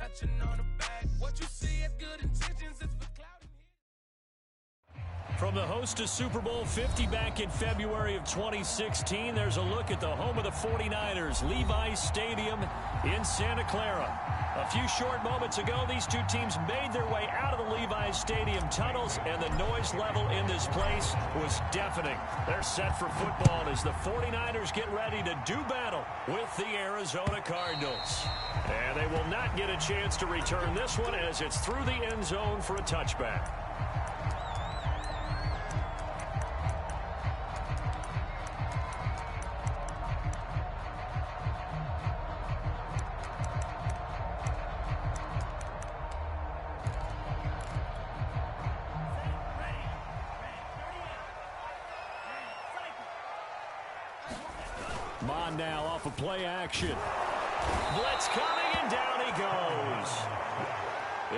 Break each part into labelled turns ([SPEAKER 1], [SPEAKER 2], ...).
[SPEAKER 1] scratching on the back. What you see as good intentions is for clouding.
[SPEAKER 2] From the host of Super Bowl 50 back in February of 2016, there's a look at the home of the 49ers, Levi's Stadium in Santa Clara. A few short moments ago, these two teams made their way out of the Levi's Stadium tunnels, and the noise level in this place was deafening. They're set for football as the 49ers get ready to do battle with the Arizona Cardinals. And they will not get a chance to return this one as it's through the end zone for a touchback. Now off of play action. Blitz coming, and down he goes.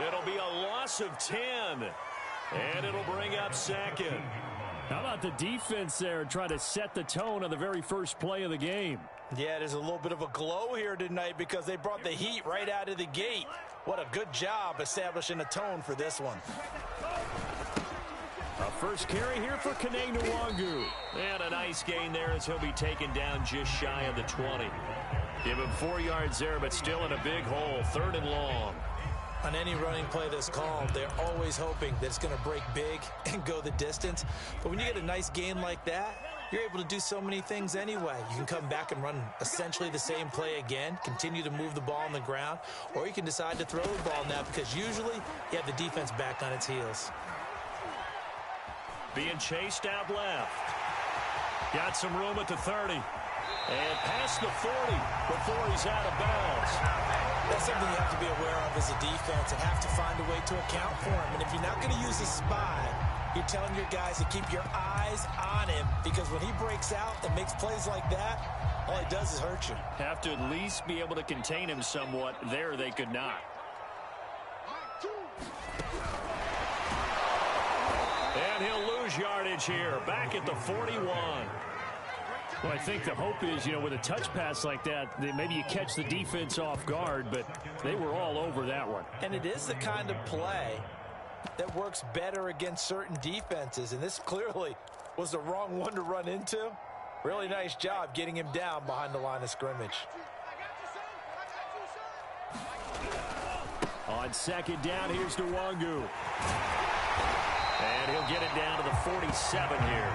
[SPEAKER 2] It'll be a loss of 10, and it'll bring up second. How about the defense there trying to set the tone on the very first play of the game?
[SPEAKER 3] Yeah, there's a little bit of a glow here tonight because they brought the heat right out of the gate. What a good job establishing a tone for this one.
[SPEAKER 2] A first carry here for Kene Nwangu. And a nice gain there as he'll be taken down just shy of the 20. Give him 4 yards there, but still in a big hole. 3rd and long.
[SPEAKER 3] On any running play that's called, they're always hoping that it's going to break big and go the distance. But when you get a nice gain like that, you're able to do so many things anyway. You can come back and run essentially the same play again, continue to move the ball on the ground, or you can decide to throw the ball now because usually you have the defense back on its heels.
[SPEAKER 2] Being chased out left. Got some room at the 30. And past the 40 before he's out of bounds.
[SPEAKER 3] That's something you have to be aware of as a defense and have to find a way to account for him. And if you're not going to use a spy, you're telling your guys to keep your eyes on him because when he breaks out and makes plays like that, all he does is hurt you.
[SPEAKER 2] Have to at least be able to contain him somewhat. There they could not. And he'll lose yardage here, back at the 41.
[SPEAKER 4] Well, I think the hope is, with a touch pass like that, maybe you catch the defense off guard, but they were all over that one.
[SPEAKER 3] And it is the kind of play that works better against certain defenses, and this clearly was the wrong one to run into. Really nice job getting him down behind the line of scrimmage.
[SPEAKER 2] On second down, here's Nwangu. And he'll get it down to the 47 here.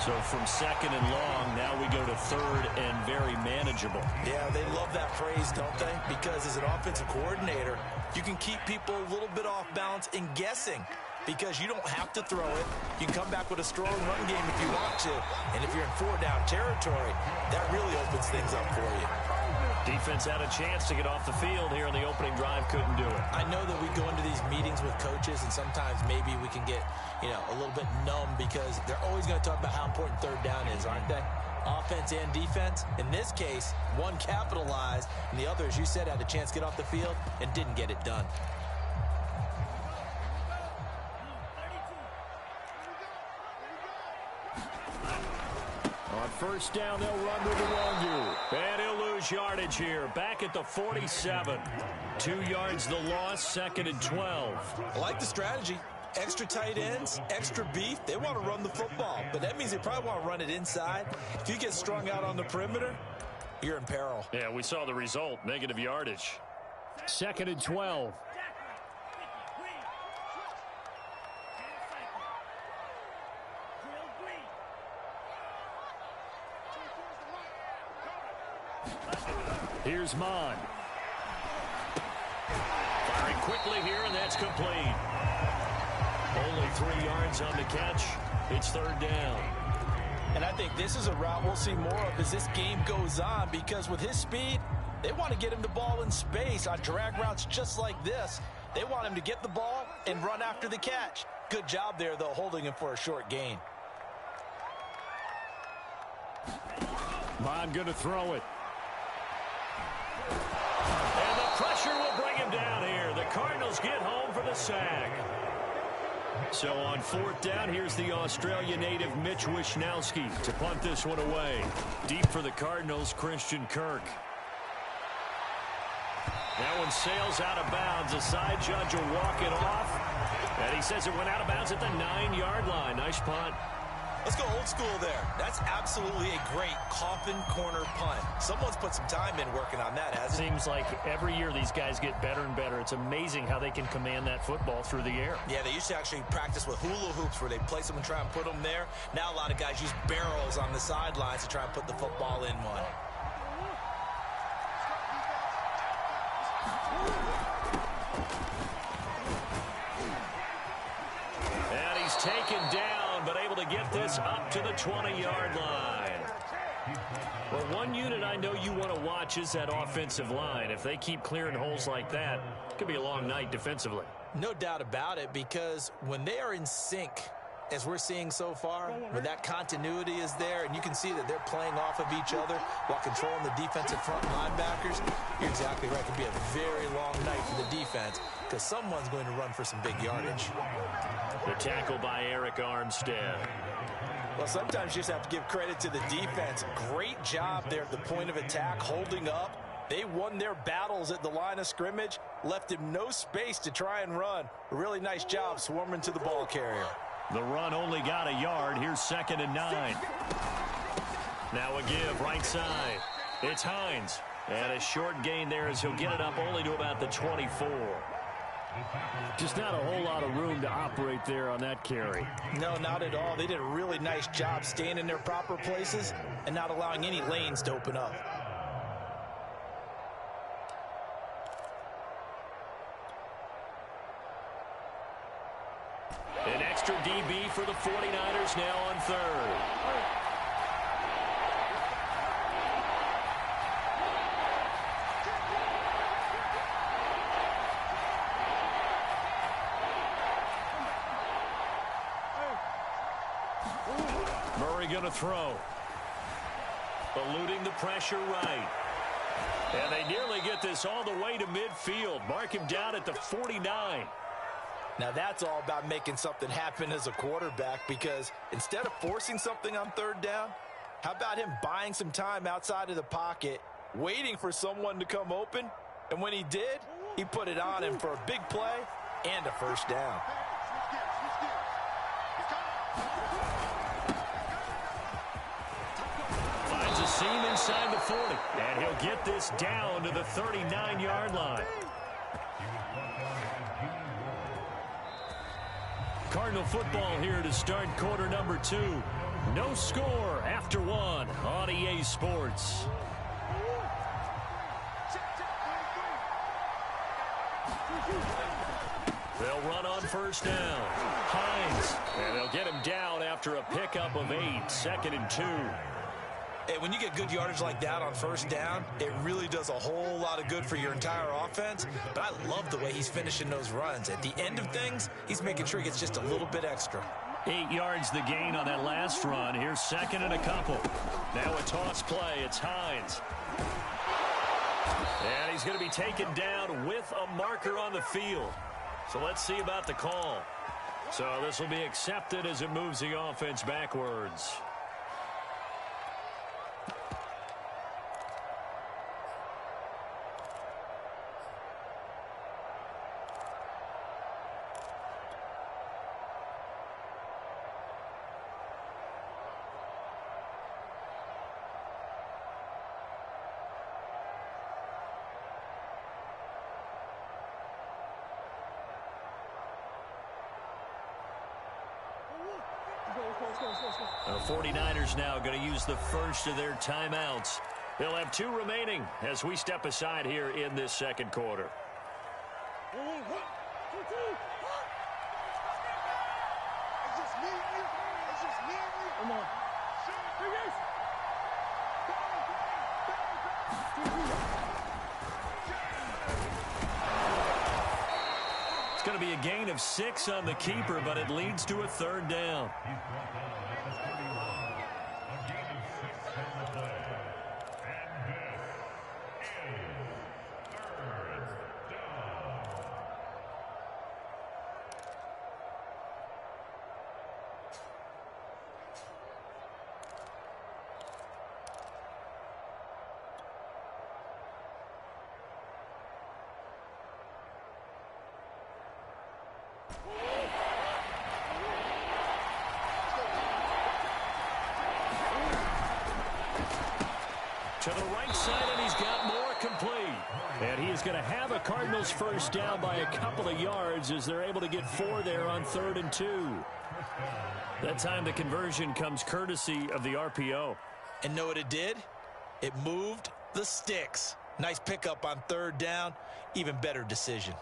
[SPEAKER 2] So from second and long, now we go to 3rd and very manageable.
[SPEAKER 3] Yeah, they love that phrase, don't they? Because as an offensive coordinator, you can keep people a little bit off balance and guessing because you don't have to throw it. You can come back with a strong run game if you want to. And if you're in 4-down territory, that really opens things up for you.
[SPEAKER 2] Defense had a chance to get off the field here in the opening drive, couldn't do it.
[SPEAKER 3] I know that we go into these meetings with coaches, and sometimes maybe we can get, a little bit numb because they're always going to talk about how important 3rd down is, aren't they? Offense and defense. In this case, one capitalized, and the other, as you said, had a chance to get off the field and didn't get it done.
[SPEAKER 2] On first down, they'll run with Nwangu. And he'll lose yardage here. Back at the 47. 2 yards the loss, 2nd and 12.
[SPEAKER 3] I like the strategy. Extra tight ends, extra beef. They want to run the football, but that means they probably want to run it inside. If you get strung out on the perimeter, you're in peril.
[SPEAKER 2] Yeah, we saw the result. Negative yardage.
[SPEAKER 4] 2nd and 12. Here's Mon.
[SPEAKER 2] Firing quickly here, and that's complete. Only 3 yards on the catch. It's 3rd down.
[SPEAKER 3] And I think this is a route we'll see more of as this game goes on because with his speed, they want to get him the ball in space on drag routes just like this. They want him to get the ball and run after the catch. Good job there, though, holding him for a short gain.
[SPEAKER 4] Mon going to throw it.
[SPEAKER 2] And the pressure will bring him down here. The Cardinals get home for the sack. So on 4th down, here's the Australia native Mitch Wishnowsky to punt this one away. Deep for the Cardinals, Christian Kirk. That one sails out of bounds. The side judge will walk it off. And he says it went out of bounds at the 9-yard line. Nice punt.
[SPEAKER 3] Let's go old school there. That's absolutely a great coffin corner punt. Someone's put some time in working on that, hasn't it?
[SPEAKER 4] Seems like every year these guys get better and better. It's amazing how they can command that football through the air.
[SPEAKER 3] Yeah, they used to actually practice with hula hoops where they place them and try and put them there. Now a lot of guys use barrels on the sidelines to try and put the football in one.
[SPEAKER 2] And he's taken down, but able to get this up to the 20-yard line. Well, one unit I know you want to watch is that offensive line. If they keep clearing holes like that, it could be a long night defensively.
[SPEAKER 3] No doubt about it, because when they are in sync, as we're seeing so far, when that continuity is there, and you can see that they're playing off of each other while controlling the defensive front linebackers, you're exactly right. It could be a very long night for the defense because someone's going to run for some big yardage.
[SPEAKER 2] The tackle by Eric Armstead.
[SPEAKER 3] Well, sometimes you just have to give credit to the defense. Great job there at the point of attack, holding up. They won their battles at the line of scrimmage, left him no space to try and run. A really nice job swarming to the ball carrier.
[SPEAKER 2] The run only got a yard. Here's 2nd and 9. Now a give right side. It's Hines. And a short gain there as he'll get it up only to about the 24.
[SPEAKER 4] Just not a whole lot of room to operate there on that carry.
[SPEAKER 3] No, not at all. They did a really nice job staying in their proper places and not allowing any lanes to open up.
[SPEAKER 2] An extra DB for the 49ers now on 3rd. Murray going to throw. Eluding the pressure right. And they nearly get this all the way to midfield. Mark him down at the 49.
[SPEAKER 3] Now that's all about making something happen as a quarterback, because instead of forcing something on 3rd down, how about him buying some time outside of the pocket, waiting for someone to come open, and when he did, he put it on him for a big play and a 1st down.
[SPEAKER 2] Finds a seam inside the 40, and he'll get this down to the 39-yard line. Cardinal football here to start quarter number 2. No score after 1 on EA Sports. They'll run on 1st down. Hines, and they'll get him down after a pickup of 8, 2nd and 2.
[SPEAKER 3] And when you get good yardage like that on 1st down, it really does a whole lot of good for your entire offense. But I love the way he's finishing those runs. At the end of things, he's making sure he gets just a little bit extra.
[SPEAKER 2] 8 yards the gain on that last run. Here's 2nd and a couple. Now a toss play. It's Hines. And he's going to be taken down with a marker on the field. So let's see about the call. So this will be accepted as it moves the offense backwards. The 49ers now going to use the first of their timeouts. They'll have 2 remaining as we step aside here in this 2nd quarter. It's going to be a gain of 6 on the keeper, but it leads to a 3rd down. outside, and he's got more complete. And he is going to have a Cardinals first down by a couple of yards as they're able to get 4 there on 3rd and 2. That time the conversion comes courtesy of the RPO.
[SPEAKER 3] And know what it did? It moved the sticks. Nice pickup on 3rd down. Even better decision.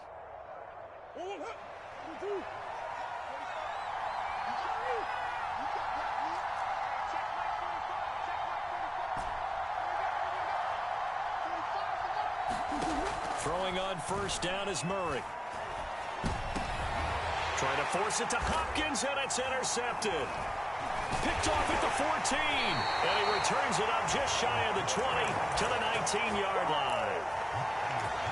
[SPEAKER 2] Throwing on first down is Murray. Trying to force it to Hopkins, and it's intercepted. Picked off at the 14, and he returns it up just shy of the 20 to the 19-yard line.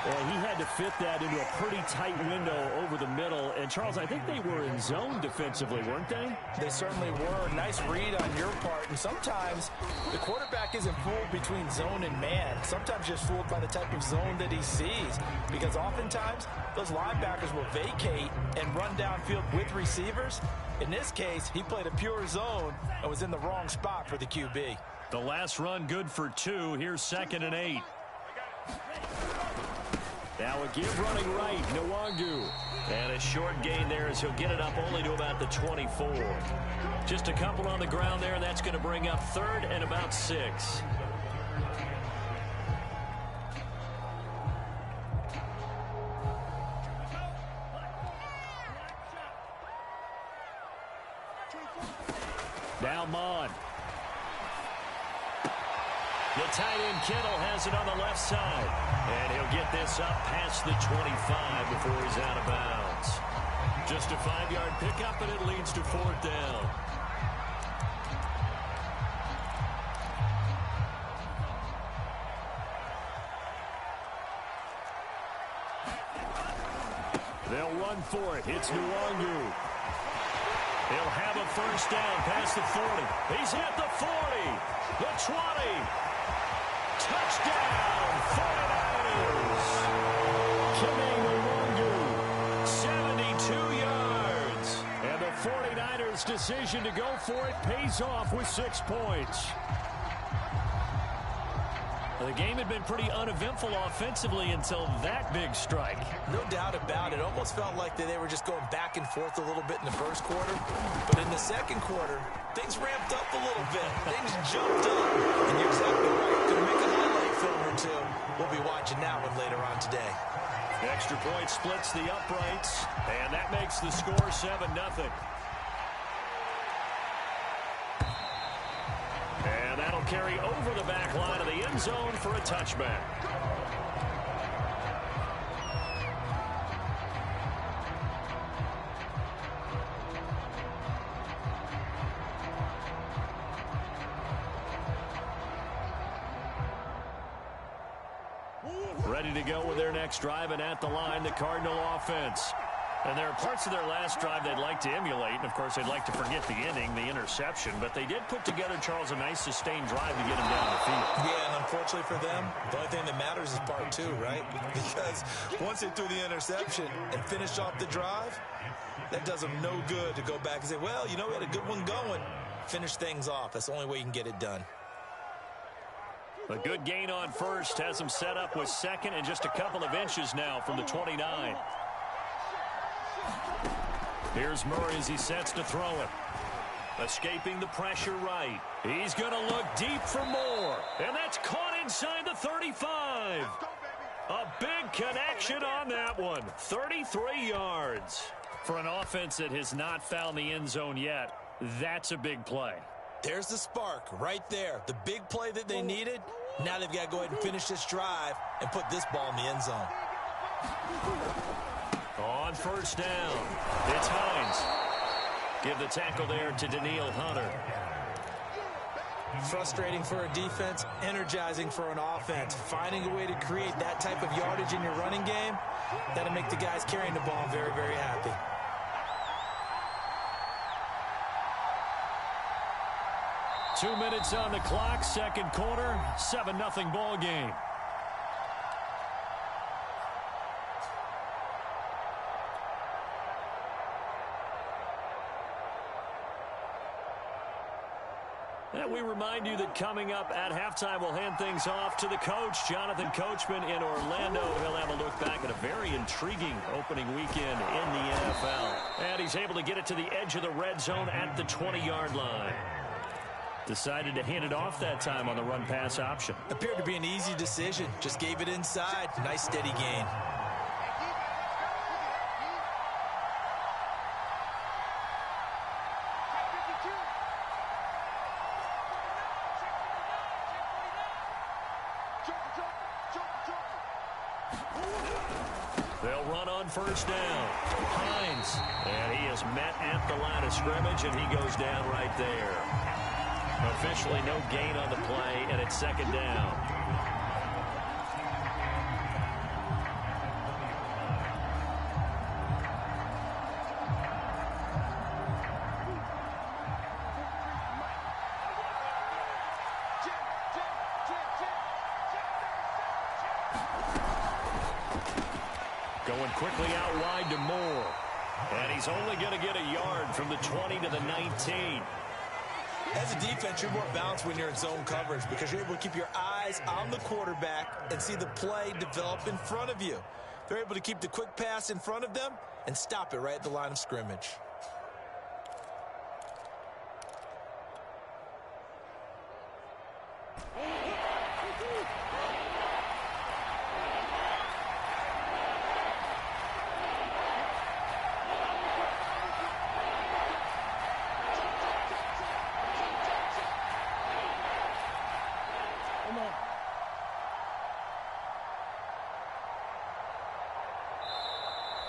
[SPEAKER 2] Well, he had to fit that into a pretty tight window over the middle. And, Charles, I think they were in zone defensively, weren't they?
[SPEAKER 3] They certainly were. Nice read on your part. And sometimes the quarterback isn't fooled between zone and man. Sometimes just fooled by the type of zone that he sees. Because oftentimes those linebackers will vacate and run downfield with receivers. In this case, he played a pure zone and was in the wrong spot for the QB.
[SPEAKER 2] The last run good for 2. Here's 2nd and 8. Now a give running right, Nwangu. And a short gain there as he'll get it up only to about the 24. Just a couple on the ground there, and that's going to bring up 3rd and about 6. Now Mon. The tight end Kittle has it on the left side. And he'll get this up past the 25 before he's out of bounds. Just a 5-yard pickup, and it leads to 4th down. They'll run for it. It's Nwangu. He'll have a first down past the 40. He's hit the 40. The 20. Touchdown, 49ers. Nwangu, 72 yards. And the 49ers' decision to go for it pays off with 6 points. The game had been pretty uneventful offensively until that big strike.
[SPEAKER 3] No doubt about it. Almost felt like they were just going back and forth a little bit in the first quarter. But in the second quarter, things ramped up a little bit. Things jumped up. And you're exactly right. Going to make a highlight film or two. We'll be watching that one later on today.
[SPEAKER 2] Extra point splits the uprights. And that makes the score 7-0. And that'll carry over the back line of the end zone for a touchback. Ready to go with their next drive, and at the line, the Cardinal offense. And there are parts of their last drive they'd like to emulate. And, of course, they'd like to forget the inning, the interception. But they did put together, Charles, a nice sustained drive to get them down the field.
[SPEAKER 3] Yeah, and unfortunately for them, the only thing that matters is part 2, right? Because once they threw the interception and finished off the drive, that does them no good to go back and say, well, you know, we had a good one going. Finish things off. That's the only way you can get it done.
[SPEAKER 2] A good gain on first has them set up with 2nd and just a couple of inches now from the 29. Here's Murray as he sets to throw it. Escaping the pressure right. He's going to look deep for more. And that's caught inside the 35. A big connection on that one. 33 yards. For an offense that has not found the end zone yet, that's a big play.
[SPEAKER 3] There's the spark right there. The big play that they needed. Now they've got to go ahead and finish this drive and put this ball in the end zone.
[SPEAKER 2] On first down, it's Hines. Give the tackle there to Daniil Hunter.
[SPEAKER 3] Frustrating for a defense, energizing for an offense. Finding a way to create that type of yardage in your running game, that'll make the guys carrying the ball very, very happy.
[SPEAKER 2] Two minutes on the clock, second quarter, 7-0 ball game. And we remind you that coming up at halftime, we'll hand things off to the coach, Jonathan Coachman in Orlando. He'll have a look back at a very intriguing opening weekend in the NFL. And he's able to get it to the edge of the red zone at the 20-yard line. Decided to hand it off that time on the run-pass option.
[SPEAKER 3] Appeared to be an easy decision. Just gave it inside. Nice steady gain.
[SPEAKER 2] They'll run on first down. Hines. And he is met at the line of scrimmage, and he goes down right there. Officially no gain on the play, and it's second down. Going quickly out wide to Moore. And he's only going to get a yard from the 20 to the 19.
[SPEAKER 3] As a defense, you're more balanced when you're in zone coverage because you're able to keep your eyes on the quarterback and see the play develop in front of you. They're able to keep the quick pass in front of them and stop it right at the line of scrimmage.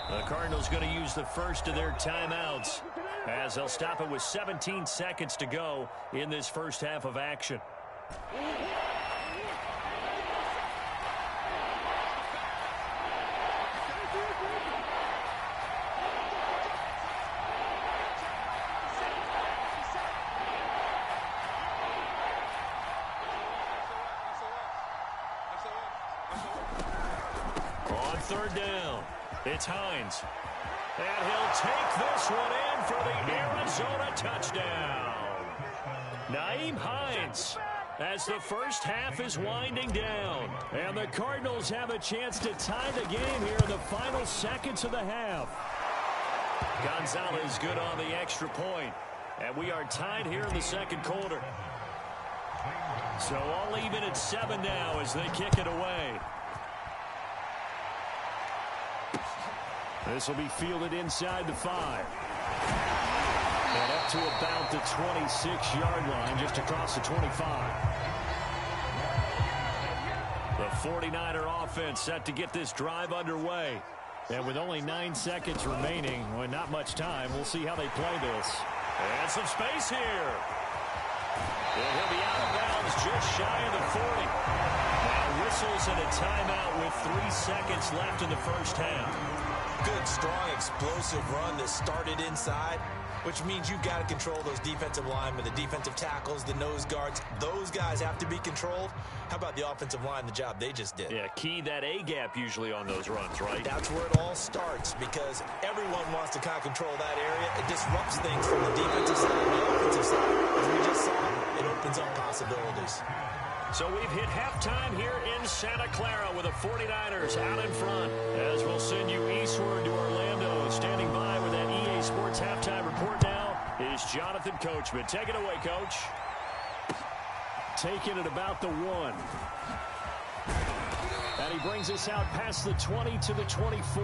[SPEAKER 2] The Cardinals going to use the first of their timeouts as they'll stop it with 17 seconds to go in this first half of action. On third down. It's Hines. And he'll take this one in for the Arizona touchdown. Nyheim Hines as the first half is winding down. And the Cardinals have a chance to tie the game here in the final seconds of the half. Gonzalez good on the extra point. And we are tied here in the second quarter. So all even at 7 now as they kick it away. This will be fielded inside the 5. And up to about the 26-yard line, just across the 25. The 49er offense set to get this drive underway. And with only 9 seconds remaining, well, not much time, we'll see how they play this. And some space here. And he'll be out of bounds just shy of the 40. Now whistles and a timeout with 3 seconds left in the first half.
[SPEAKER 3] Good, strong, explosive run that started inside, which means you've got to control those defensive linemen, the defensive tackles, the nose guards. Those guys have to be controlled. How about the offensive line, the job they just did?
[SPEAKER 2] Yeah, key that A-gap usually on those runs, right?
[SPEAKER 3] That's where it all starts because everyone wants to kind of control that area. It disrupts things from the defensive side and the offensive side. As we just saw, it opens up possibilities.
[SPEAKER 2] So we've hit halftime here in Santa Clara with the 49ers out in front. As we'll send you eastward to Orlando. Standing by with that EA Sports halftime report now is Jonathan Coachman. Take it away, Coach. Taking it about the 1. And he brings us out past the 20 to the 24.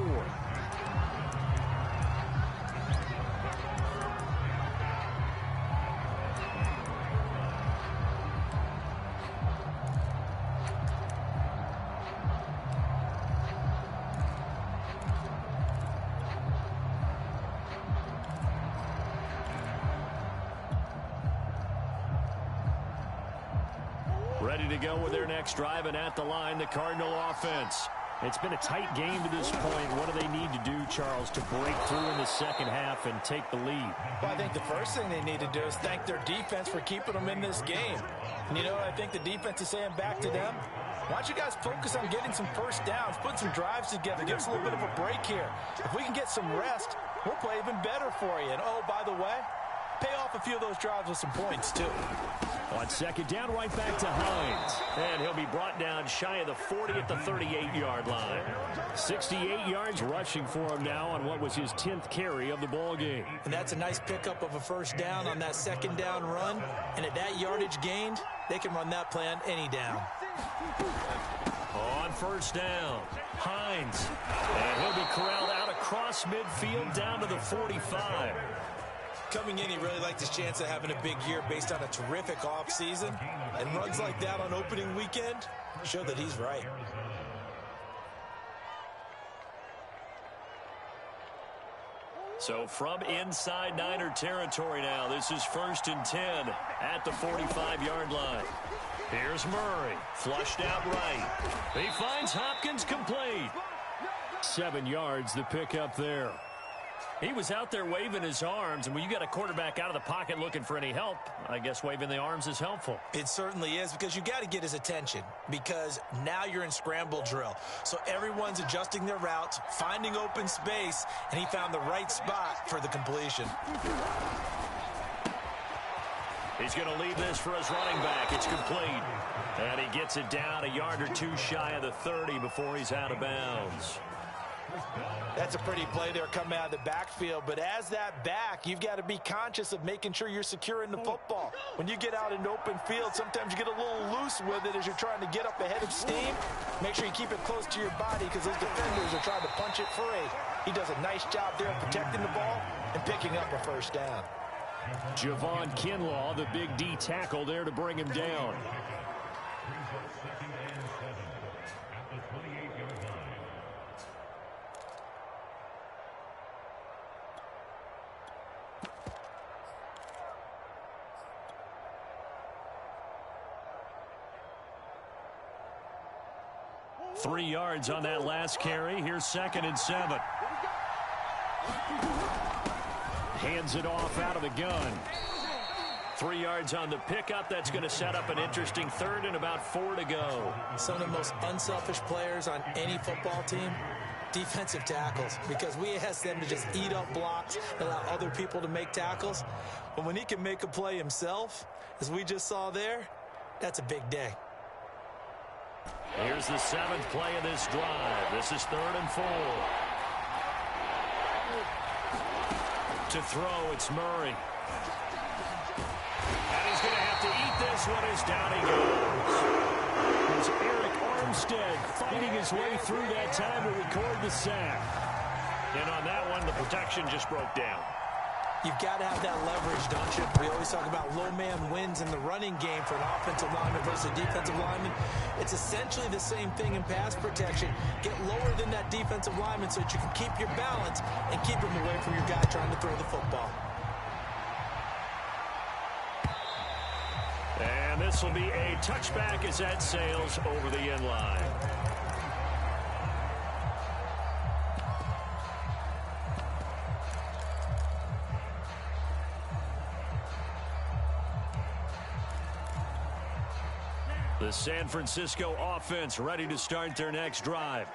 [SPEAKER 2] Ready to go with their next drive, and at the line, the Cardinal offense. It's been a tight game to this point. What do they need to do, Charles, to break through in the second half and take the lead?
[SPEAKER 5] Well, I think the first thing they need to do is thank their defense for keeping them in this game. And you know, I think the defense is saying back to them, why don't you guys focus on getting some first downs, put some drives together, give us a little bit of a break here. If we can get some rest, we'll play even better for you. And, oh, by the way, pay off a few of those drives with some points, too.
[SPEAKER 2] On second down, right back to Hines. And he'll be brought down shy of the 40 at the 38-yard line. 68 yards rushing for him now on what was his 10th carry of the ball game.
[SPEAKER 3] And that's a nice pickup of a first down on that second down run. And at that yardage gained, they can run that play on any down.
[SPEAKER 2] On first down, Hines. And he'll be corralled out across midfield down to the 45.
[SPEAKER 3] Coming in, he really liked his chance of having a big year based on a terrific offseason. And runs like that on opening weekend show that he's right.
[SPEAKER 2] So from inside Niner territory now, this is 1st and 10 at the 45-yard line. Here's Murray, flushed out right. He finds Hopkins complete. 7 yards the pick up there. He was out there waving his arms, and when you got a quarterback out of the pocket looking for any help, I guess waving the arms is helpful.
[SPEAKER 3] It certainly is, because you got to get his attention, because now you're in scramble drill. So everyone's adjusting their routes, finding open space, and he found the right spot for the completion.
[SPEAKER 2] He's going to leave this for his running back. It's complete. And he gets it down a yard or two shy of the 30 before he's out of bounds.
[SPEAKER 5] That's a pretty play there coming out of the backfield, but as that back, you've got to be conscious of making sure you're securing the football. When you get out in open field, sometimes you get a little loose with it as you're trying to get up ahead of steam. Make sure you keep it close to your body because those defenders are trying to punch it free. He does a nice job there of protecting the ball and picking up a first down.
[SPEAKER 2] Javon Kinlaw, the big D tackle there to bring him down. Three yards on that last carry. Here's 2nd and 7. Hands it off out of the gun. 3 yards on the pickup. That's going to set up an interesting 3rd and about 4 to go.
[SPEAKER 3] Some of the most unselfish players on any football team, defensive tackles, because we ask them to just eat up blocks and allow other people to make tackles. But when he can make a play himself, as we just saw there, that's a big day.
[SPEAKER 2] Here's the 7th play of this drive. This is 3rd and 4. To throw, it's Murray. And he's going to have to eat this one as down he goes. It's Eric Armstead fighting his way through that time to record the sack. And on that one, the protection just broke down.
[SPEAKER 3] You've got to have that leverage, don't you? We always talk about low man wins in the running game for an offensive lineman versus a defensive lineman. It's essentially the same thing in pass protection. Get lower than that defensive lineman so that you can keep your balance and keep him away from your guy trying to throw the football.
[SPEAKER 2] And this will be a touchback as that sails over the end line. The San Francisco offense ready to start their next drive.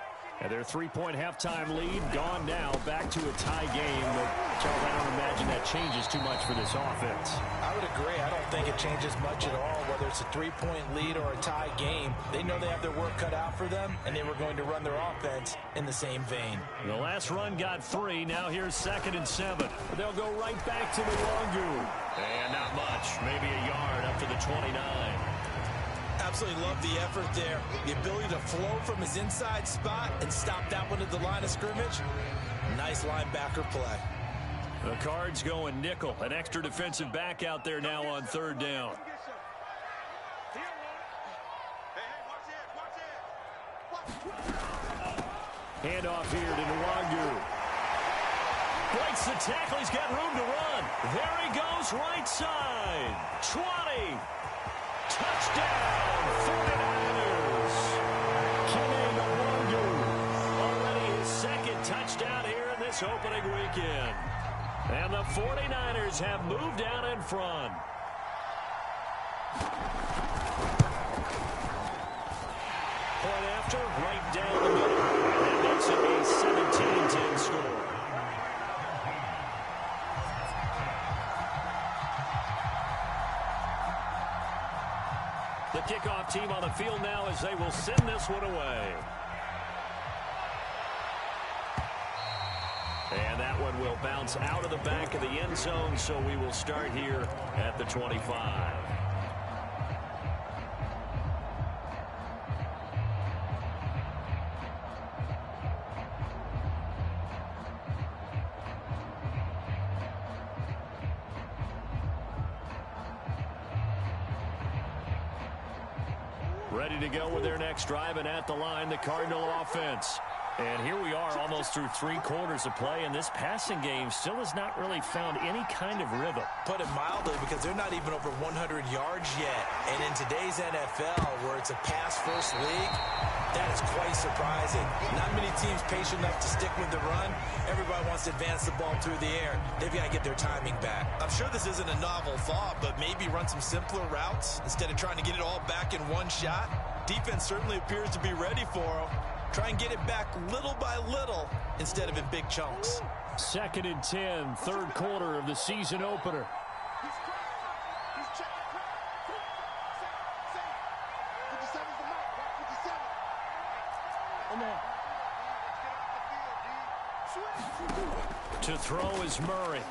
[SPEAKER 2] And their 3-point halftime lead gone now, back to a tie game. But Charles, I don't imagine that changes too much for this offense.
[SPEAKER 5] I would agree. I don't think it changes much at all, whether it's a 3-point lead or a tie game. They know they have their work cut out for them, and they were going to run their offense in the same vein.
[SPEAKER 2] The last run got 3. Now here's 2nd and 7. They'll go right back to the Wangu. And not much, maybe a yard up to the 29.
[SPEAKER 3] Absolutely love the effort there. The ability to flow from his inside spot and stop that one at the line of scrimmage. Nice linebacker play.
[SPEAKER 2] The Cards going nickel. An extra defensive back out there now on 3rd down. Handoff here to Nwangu. Breaks the tackle. He's got room to run. There he goes, right side. 20. Touchdown, 49ers. Kene Nwangu. Already his 2nd touchdown here in this opening weekend. And the 49ers have moved out in front. Point after, right down the middle. And that makes it a 17-10 score. kickoff team on the field now as they will send this one away. And that one will bounce out of the back of the end zone, so we will start here at the 25. Ready to go with their next drive, and at the line, the Cardinal offense. And here we are almost through 3 quarters of play, and this passing game still has not really found any kind of rhythm.
[SPEAKER 3] Put it mildly, because they're not even over 100 yards yet. And in today's NFL, where it's a pass-first league, that is quite surprising. Not many teams patient enough to stick with the run. Everybody wants to advance the ball through the air. They've got to get their timing back. I'm sure this isn't a novel thought, but maybe run some simpler routes instead of trying to get it all back in one shot. Defense certainly appears to be ready for them. Try and get it back little by little instead of in big chunks.
[SPEAKER 2] 2nd and 10, third quarter of the season opener. To throw is Murray.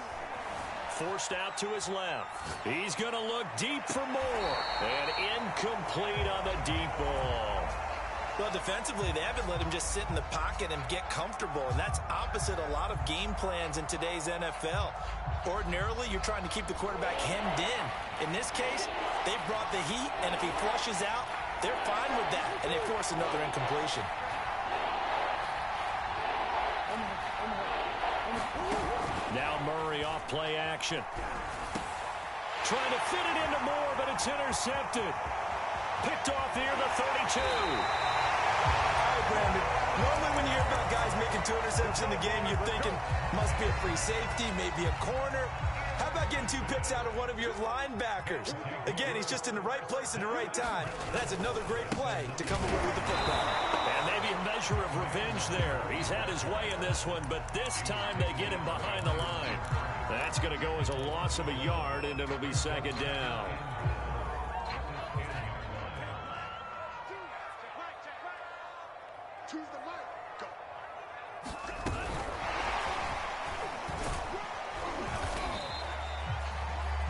[SPEAKER 2] Forced out to his left. He's going to look deep for more. And incomplete on the deep ball.
[SPEAKER 3] Well, defensively, they haven't let him just sit in the pocket and get comfortable, and that's opposite a lot of game plans in today's NFL. Ordinarily, you're trying to keep the quarterback hemmed in. In this case, they brought the heat, and if he flushes out, they're fine with that, and they force another incompletion.
[SPEAKER 2] Now Murray off play action. Trying to fit it into Moore, but it's intercepted. Picked off near the 32.
[SPEAKER 3] All right, Brandon. Normally when you hear about guys making 2 interceptions in the game, you're thinking must be a free safety, maybe a corner. How about getting 2 picks out of one of your linebackers? Again, he's just in the right place at the right time. That's another great play to come away with the football.
[SPEAKER 2] And maybe a measure of revenge there. He's had his way in this one, but this time they get him behind the line. That's going to go as a loss of a yard, and it'll be 2nd down.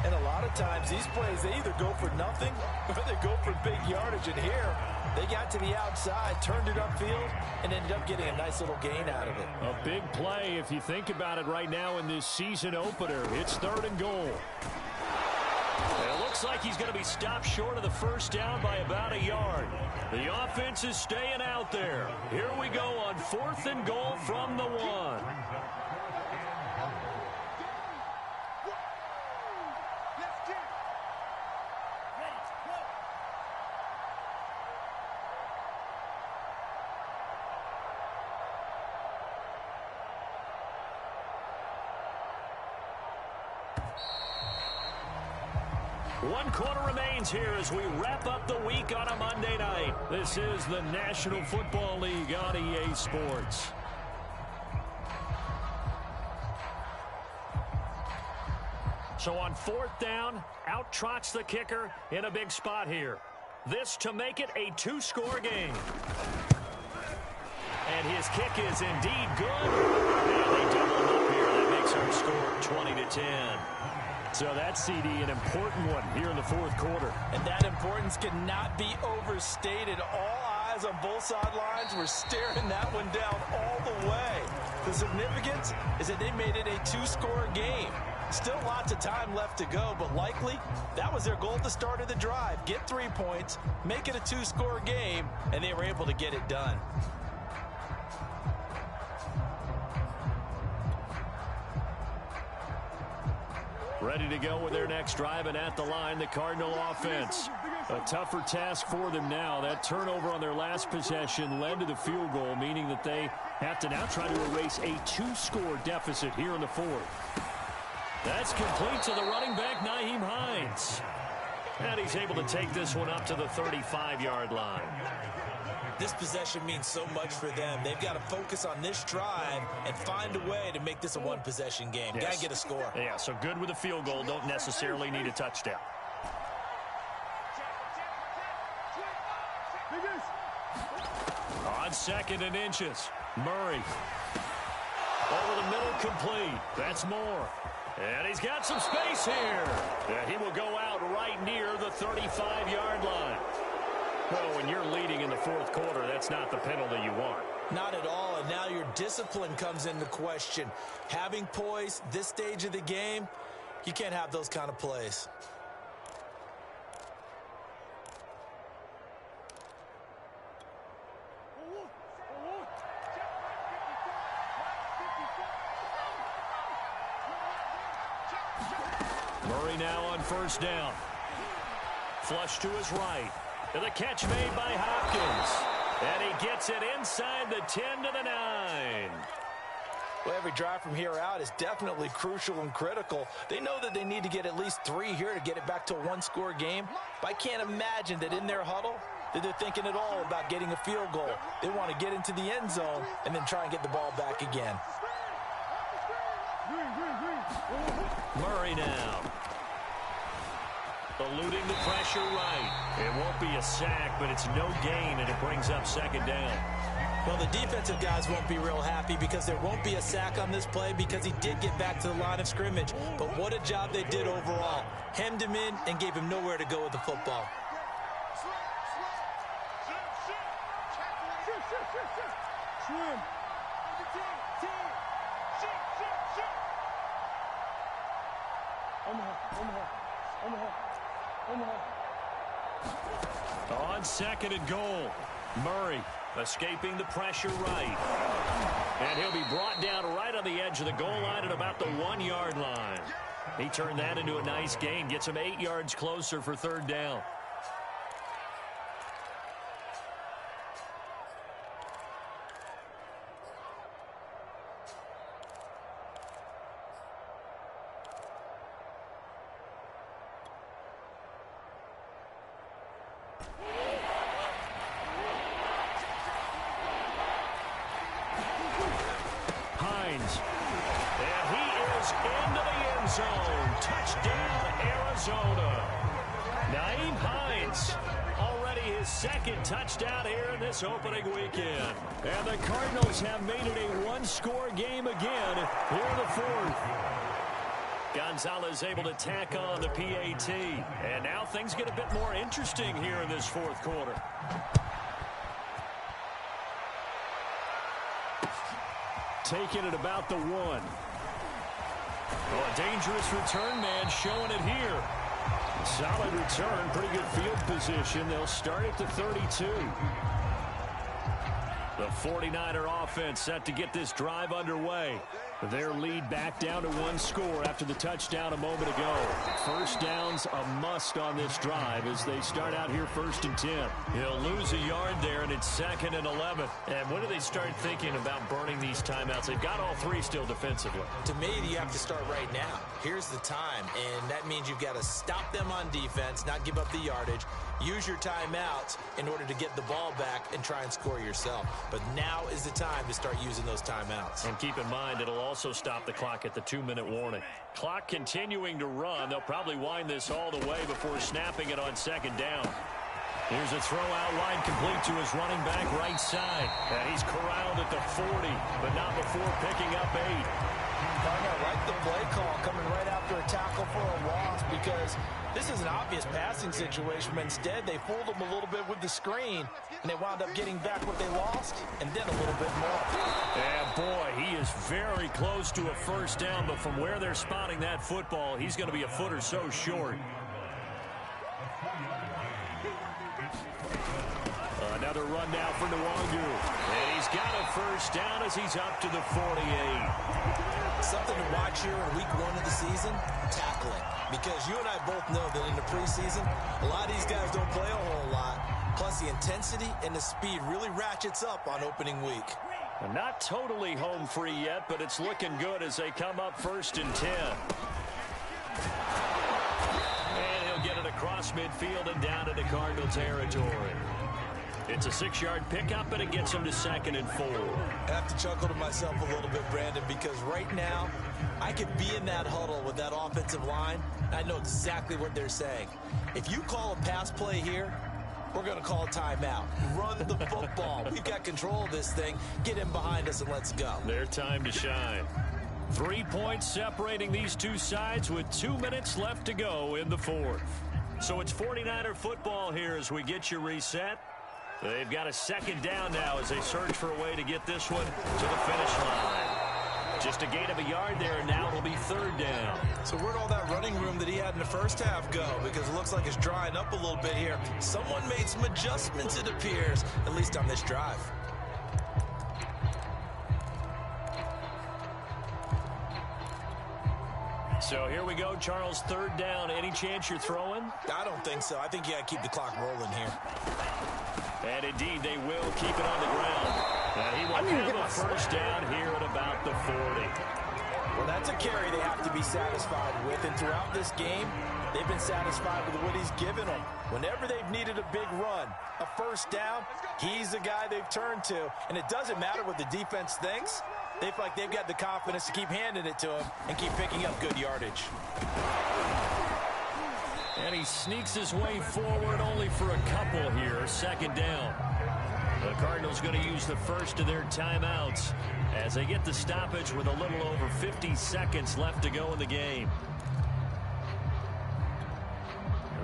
[SPEAKER 3] And a lot of times, these plays, they either go for nothing or they go for big yardage. And here, they got to the outside, turned it upfield, and ended up getting a nice little gain out of it.
[SPEAKER 2] A big play, if you think about it right now in this season opener. It's 3rd and goal. And it looks like he's going to be stopped short of the first down by about a yard. The offense is staying out there. Here we go on 4th and goal from the 1. One quarter remains here as we wrap up the week on a Monday night. This is the National Football League on EA Sports. So on 4th down, out trots the kicker in a big spot here. This to make it a 2-score game. And his kick is indeed good. And they double up here. That makes our score 20-10. So that's, CD, an important one here in the 4th quarter.
[SPEAKER 3] And that importance cannot be overstated. All eyes on both sidelines were staring that one down all the way. The significance is that they made it a 2-score game. Still lots of time left to go, but likely that was their goal at the start of the drive. Get 3 points, make it a 2-score game, and they were able to get it done.
[SPEAKER 2] Ready to go with their next drive, and at the line, the Cardinal offense. A tougher task for them now. That turnover on their last possession led to the field goal, meaning that they have to now try to erase a 2-score deficit here in the 4th. That's complete to the running back, Nyheim Hines. And he's able to take this one up to the 35-yard line.
[SPEAKER 3] This possession means so much for them. They've got to focus on this drive and find a way to make this a 1-possession game.
[SPEAKER 2] Yes.
[SPEAKER 3] Got to get a score.
[SPEAKER 2] Yeah, so good with a field goal. Don't necessarily need a touchdown. 2nd and inches. Murray. Over the middle, complete. That's Moore. And he's got some space here. And he will go out right near the 35-yard line. Well, when you're leading in the 4th quarter, that's not the penalty you want.
[SPEAKER 3] Not at all, and now your discipline comes into question. Having poise this stage of the game, you can't have those kind of plays.
[SPEAKER 2] Murray now on 1st down. Flush to his right. And the catch made by Hopkins. And he gets it inside the 10 to the 9.
[SPEAKER 5] Well, every drive from here out is definitely crucial and critical. They know that they need to get at least 3 here to get it back to a 1-score game. But I can't imagine that in their huddle that they're thinking at all about getting a field goal. They want to get into the end zone and then try and get the ball back again.
[SPEAKER 2] Murray now. Eluding the pressure right. It won't be a sack, but it's no gain, and it brings up 2nd down.
[SPEAKER 3] Well, the defensive guys won't be real happy because there won't be a sack on this play because he did get back to the line of scrimmage. But what a job they did overall. Hemmed him in and gave him nowhere to go with the football.
[SPEAKER 2] On 2nd and goal, Murray escaping the pressure right. And he'll be brought down right on the edge of the goal line at about the 1-yard line. He turned that into a nice gain, gets him 8 yards closer for 3rd down. Touchdown here in this opening weekend. And the Cardinals have made it a 1-score game again here in the 4th. Gonzalez able to tack on the PAT. And now things get a bit more interesting here in this 4th quarter. Taking it about the 1. Oh, a dangerous return man showing it here. Solid return, pretty good field position. They'll start at the 32. The 49er offense set to get this drive underway. Their lead back down to 1 score after the touchdown a moment ago. 1st down's a must on this drive as they start out here 1st and 10. He'll lose a yard there, and it's 2nd and 11. And when do they start thinking about burning these timeouts? They've got all 3 still defensively.
[SPEAKER 3] To me, you have to start right now. Here's the time, and that means you've got to stop them on defense, not give up the yardage, use your timeouts in order to get the ball back and try and score yourself. But now is the time to start using those timeouts.
[SPEAKER 2] And keep in mind, it'll also stop the clock at the 2-minute warning. Clock continuing to run. They'll probably wind this all the way before snapping it on 2nd down. Here's a throw out wide, complete to his running back right side. And he's corralled at the 40, but not before picking up 8.
[SPEAKER 5] I like the play call coming right after a tackle for a loss because this is an obvious passing situation, but instead they fooled them a little bit with the screen, and they wound up getting back what they lost and then a little bit more.
[SPEAKER 2] And boy, he is very close to a 1st down, but from where they're spotting that football, he's going to be a foot or so short. Another run now for Nwangu. And he's got a 1st down as he's up to the 48.
[SPEAKER 3] Something to watch here in week 1 of the season, tackling. Because you and I both know that in the preseason, a lot of these guys don't play a whole lot. Plus, the intensity and the speed really ratchets up on opening week.
[SPEAKER 2] Not totally home free yet, but it's looking good as they come up 1st and 10. And he'll get it across midfield and down into Cardinal territory. It's a 6-yard pickup, and it gets him to 2nd and 4.
[SPEAKER 3] I have to chuckle to myself a little bit, Brandon, because right now, I could be in that huddle with that offensive line. I know exactly what they're saying. If you call a pass play here, we're going to call a timeout. Run the football. We've got control of this thing. Get him behind us and let's go.
[SPEAKER 2] Their time to shine. 3 points separating these two sides with 2 minutes left to go in the fourth. So it's 49er football here as we get you reset. They've got a second down now as they search for a way to get this one to the finish line. Just a gain of a yard there, and now it'll be third down.
[SPEAKER 3] So where'd all that running room that he had in the first half go? Because it looks like it's drying up a little bit here. Someone made some adjustments, it appears, at least on this drive.
[SPEAKER 2] So here we go, Charles, third down. Any chance you're throwing?
[SPEAKER 3] I don't think so. I think you got to keep the clock rolling here.
[SPEAKER 2] And indeed, they will keep it on the ground. He will have a first down here at about the 40.
[SPEAKER 5] Well, that's a carry they have to be satisfied with. And throughout this game, they've been satisfied with what he's given them. Whenever they've needed a big run, a first down, he's the guy they've turned to. And it doesn't matter what the defense thinks. They feel like they've got the confidence to keep handing it to him and keep picking up good yardage.
[SPEAKER 2] And he sneaks his way forward only for a couple here. Second down. The Cardinals going to use the first of their timeouts as they get the stoppage with a little over 50 seconds left to go in the game.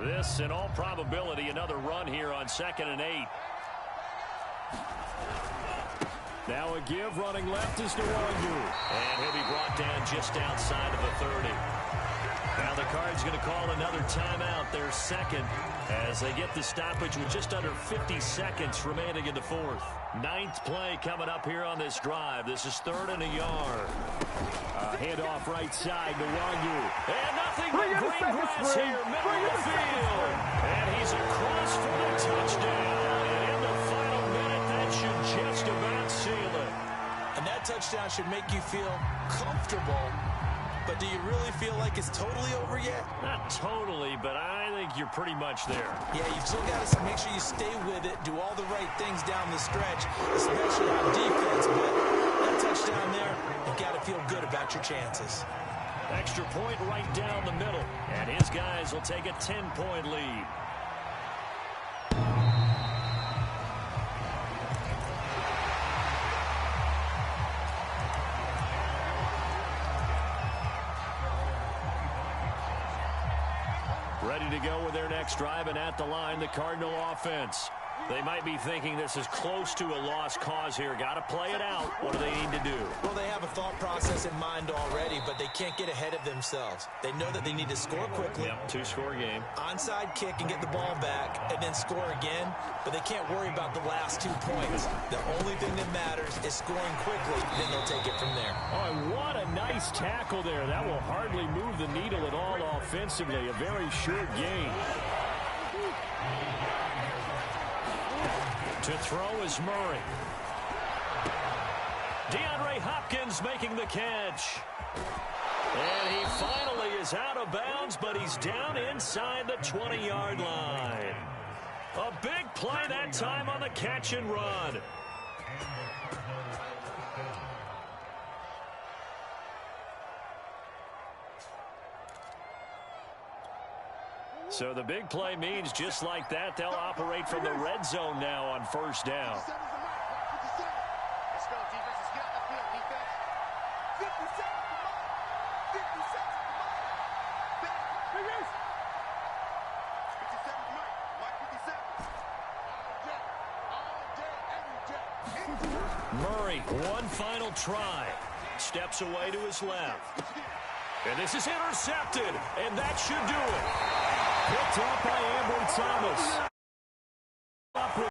[SPEAKER 2] This, in all probability, another run here on 2nd and 8. Now a give, running left is Youngza. And he'll be brought down just outside of the 30. Now the Cards going to call another timeout, their second, as they get the stoppage with just under 50 seconds remaining in the fourth. 9th play coming up here on this drive. This is 3rd and a yard. Handoff right side to Youngza. And nothing but green grass here, middle of the field. And he's across for the touchdown. And in the final minute, that should just about seal it.
[SPEAKER 3] And that touchdown should make you feel comfortable. But do you really feel like it's totally over yet?
[SPEAKER 2] Not totally, but I think you're pretty much there.
[SPEAKER 3] Yeah, you've still got to make sure you stay with it, do all the right things down the stretch, especially on defense. But that touchdown there, you've got to feel good about your chances.
[SPEAKER 2] Extra point right down the middle. And his guys will take a 10-point lead. Ready to go with their next drive, and at the line, the Cardinal offense. They might be thinking this is close to a lost cause here. Got to play it out. What do they need to do?
[SPEAKER 3] Well, they have a thought process in mind already, but they can't get ahead of themselves. They know that they need to score quickly.
[SPEAKER 2] Yep, 2-score game.
[SPEAKER 3] Onside kick and get the ball back and then score again, but they can't worry about the last 2 points. The only thing that matters is scoring quickly, then they'll take it from there.
[SPEAKER 2] Oh, and what a nice tackle there. That will hardly move the needle at all offensively. A very short game. To throw is Murray. DeAndre Hopkins making the catch. And he finally is out of bounds, but he's down inside the 20-yard line. A big play that time on the catch and run. So the big play means just like that, they'll operate from the red zone now on first down.
[SPEAKER 6] Let's go, defense. Let's get on the field, defense. 50 seconds to mark. 50 seconds to mark. 50 seconds to mark. Mark 50 seconds. All day, every day.
[SPEAKER 2] Murray, one final try. Steps away to his left. And this is intercepted, and that should do it. Picked up by Ambry Thomas.